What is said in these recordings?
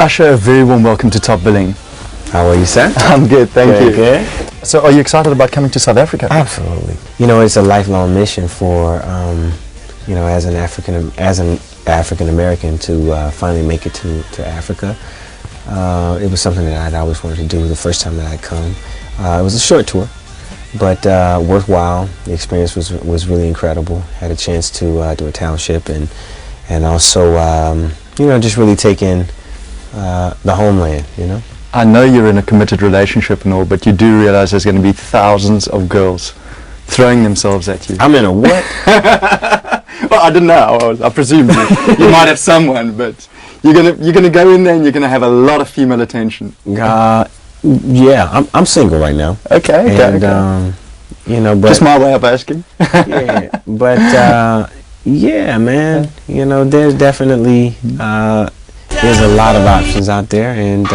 Usher, a very warm welcome to Top Billing. How are you, sir? I'm good, thank you. Good. So are you excited about coming to South Africa? Absolutely. You know, it's a lifelong mission for, you know, as an African American to finally make it to Africa. It was something that I'd always wanted to do the first time that I'd come. It was a short tour, but worthwhile. The experience was really incredible. Had a chance to do a township and also, you know, just really take in the homeland, you know. I know you're in a committed relationship and all, but you do realize there's going to be thousands of girls throwing themselves at you. I'm in a what? Well, I don't know. I presume you might have someone, but you're gonna go in there and you're gonna have a lot of female attention. Yeah, I'm single right now. Okay. You know, but just my way of asking. Yeah, but yeah, man. You know, there's definitely there's a lot of options out there, and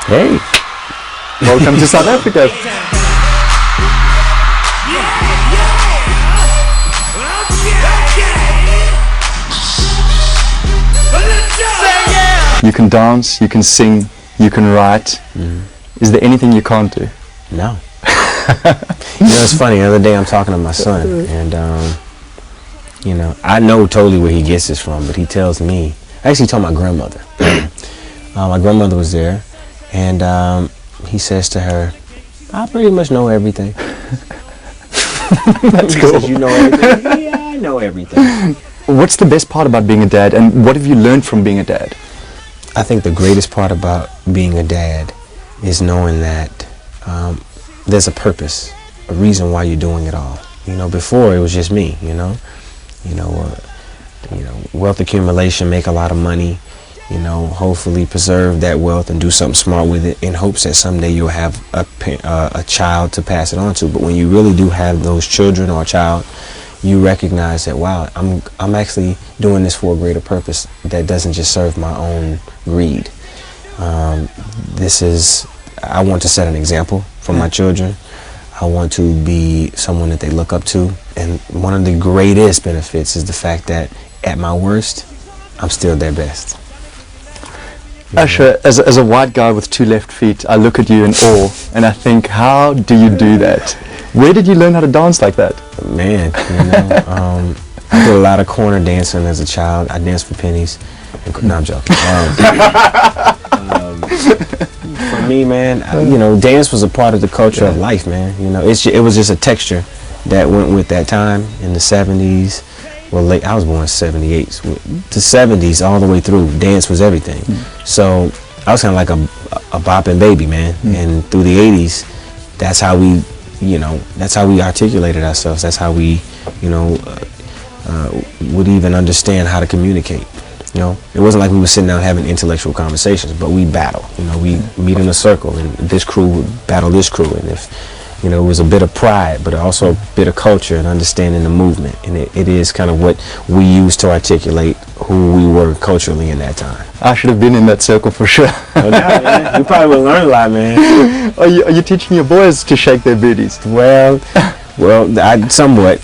hey, welcome to South Africa. You can dance, you can sing, you can write. Is there anything you can't do? No. You know, it's funny. The other day I'm talking to my son, and you know, I know totally where he gets this from, but he tells me. I actually told my grandmother. My grandmother was there, and he says to her, "I pretty much know everything." That's cool. Says, "You know everything?" Yeah, I know everything. What's the best part about being a dad, and what have you learned from being a dad? I think the greatest part about being a dad is knowing that there's a purpose, a reason why you're doing it all. You know, before it was just me. You know, wealth accumulation, make a lot of money. You know, hopefully preserve that wealth and do something smart with it in hopes that someday you'll have a child to pass it on to. But when you really do have those children or a child, you recognize that, wow, I'm actually doing this for a greater purpose that doesn't just serve my own greed. I want to set an example for my children. I want to be someone that they look up to. And one of the greatest benefits is the fact that at my worst, I'm still their best. Usher, as a white guy with two left feet, I look at you in awe, and I think, how do you do that? Where did you learn how to dance like that? Man, you know, I did a lot of corner dancing as a child. I danced for pennies. No, I'm joking. For me, man, you know, dance was a part of the culture of life, man. You know, it was just a texture that went with that time in the 70s. Well, I was born in 78. The 70s all the way through, dance was everything. So I was kind of like a bopping baby, man. And through the 80s, that's how we, you know, that's how we articulated ourselves. That's how we, you know, would even understand how to communicate. You know, it wasn't like we were sitting down having intellectual conversations, but we battle. You know, we meet in a circle, and this crew would battle this crew, and if, you know, it was a bit of pride, but also a bit of culture and understanding the movement, and it is kind of what we use to articulate who we were culturally in that time. I should have been in that circle for sure. No doubt, man. You probably would learn a lot, man. Are you teaching your boys to shake their booties? Well, somewhat.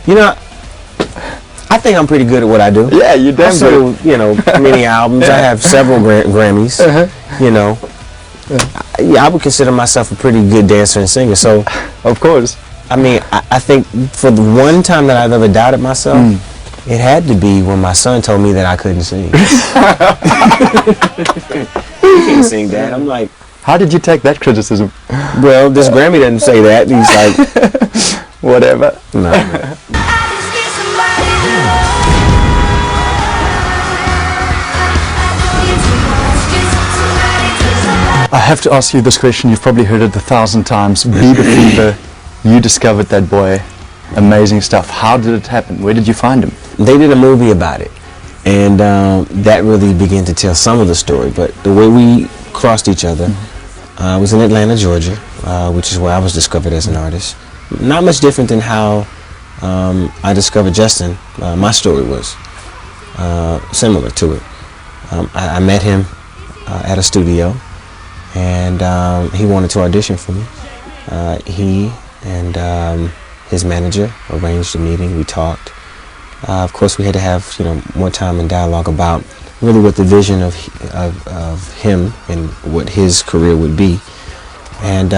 You know, I think I'm pretty good at what I do. Yeah, you're damn good. You know, many albums. I have several Grammys. You know, yeah, I would consider myself a pretty good dancer and singer. So, of course. I mean, I think for the one time that I've ever doubted myself, it had to be when my son told me that I couldn't sing. You can't sing, Dad. I'm like, how did you take that criticism? Well, this Grammy doesn't say that. He's like, whatever. No, man. I have to ask you this question. You've probably heard it 1,000 times. Bieber Fever, you discovered that boy. Amazing stuff. How did it happen? Where did you find him? They did a movie about it, and that really began to tell some of the story. But the way we crossed each other was in Atlanta, Georgia, which is where I was discovered as an artist. Not much different than how I discovered Justin. My story was similar to it. I met him at a studio, and he wanted to audition for me. He and his manager arranged a meeting. We talked. Of course, we had to have more time and dialogue about really what the vision of him and what his career would be. And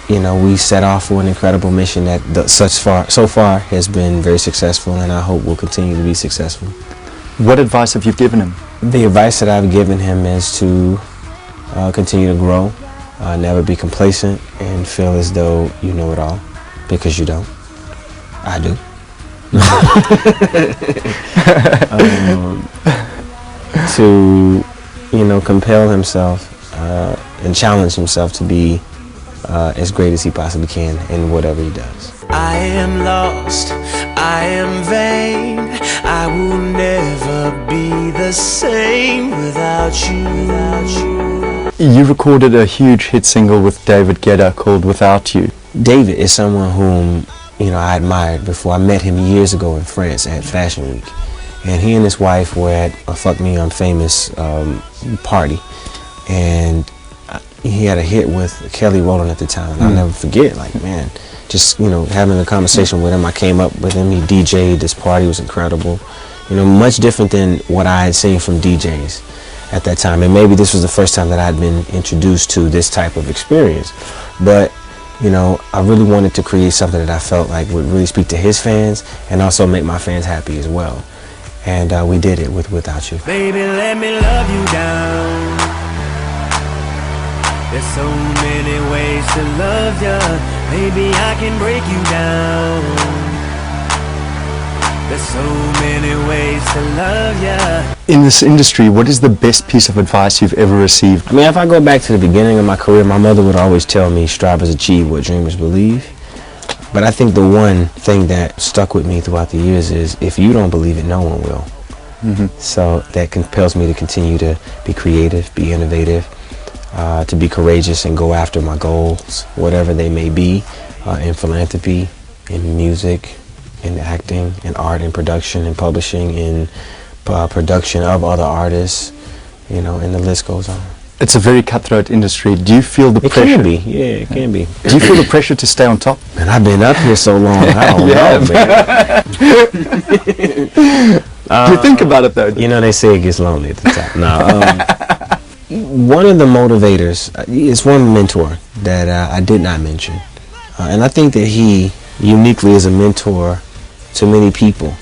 you know, we set off for an incredible mission that so far has been very successful, and I hope will continue to be successful. What advice have you given him? The advice that I've given him is to continue to grow, never be complacent, and feel as though you know it all, because you don't. I do. To, you know, compel himself and challenge himself to be as great as he possibly can in whatever he does. I am lost, I am vain, I will never be the same without you. You recorded a huge hit single with David Guetta called Without You. David is someone whom, you know, I admired before. I met him years ago in France at Fashion Week, and he and his wife were at a Fuck Me I'm Famous party, and he had a hit with Kelly Rowland at the time, and I'll never forget, like, man, just, you know, having a conversation with him. I came up with him, he DJ'd this party, was incredible, you know, much different than what I had seen from DJs at that time, and maybe this was the first time that I'd been introduced to this type of experience. But, you know, I really wanted to create something that I felt like would really speak to his fans and also make my fans happy as well, and we did it with Without You. Baby, let me love you down. There's so many ways to love ya. Maybe I can break you down. There's so many ways to love ya. In this industry, what is the best piece of advice you've ever received? I mean, if I go back to the beginning of my career, my mother would always tell me, strivers achieve what dreamers believe. But I think the one thing that stuck with me throughout the years is, if you don't believe it, no one will. So that compels me to continue to be creative, be innovative, to be courageous and go after my goals, whatever they may be, in philanthropy, in music, in acting, in art, in production, in publishing, in production of other artists, you know, and the list goes on. It's a very cutthroat industry. Do you feel the pressure? It can be, yeah, it can be. Do you feel the pressure to stay on top? Man, I've been up here so long, I don't know, man. Do you think about it though? You know, they say it gets lonely at the top. No, one of the motivators is one mentor that I did not mention, and I think that he uniquely is a mentor to many people.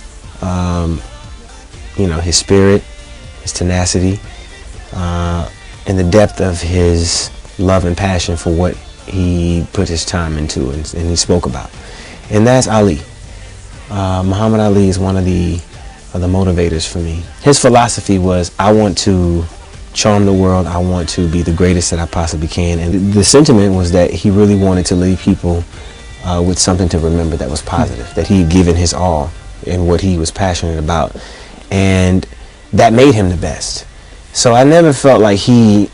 You know, his spirit, his tenacity, and the depth of his love and passion for what he put his time into and he spoke about, and that's Ali. Muhammad Ali is one of the motivators for me. His philosophy was, I want to charm the world, I want to be the greatest that I possibly can, and the sentiment was that he really wanted to leave people with something to remember that was positive, that he had given his all in what he was passionate about, and that made him the best. So I never felt like he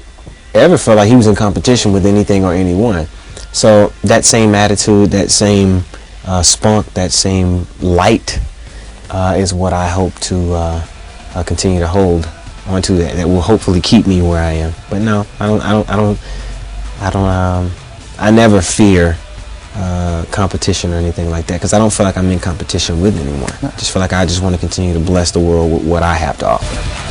was in competition with anything or anyone. So that same attitude, that same spunk, that same light is what I hope to continue to hold onto, that will hopefully keep me where I am. But no, I never fear competition or anything like that, because I don't feel like I'm in competition with anyone. I just feel like I just want to continue to bless the world with what I have to offer.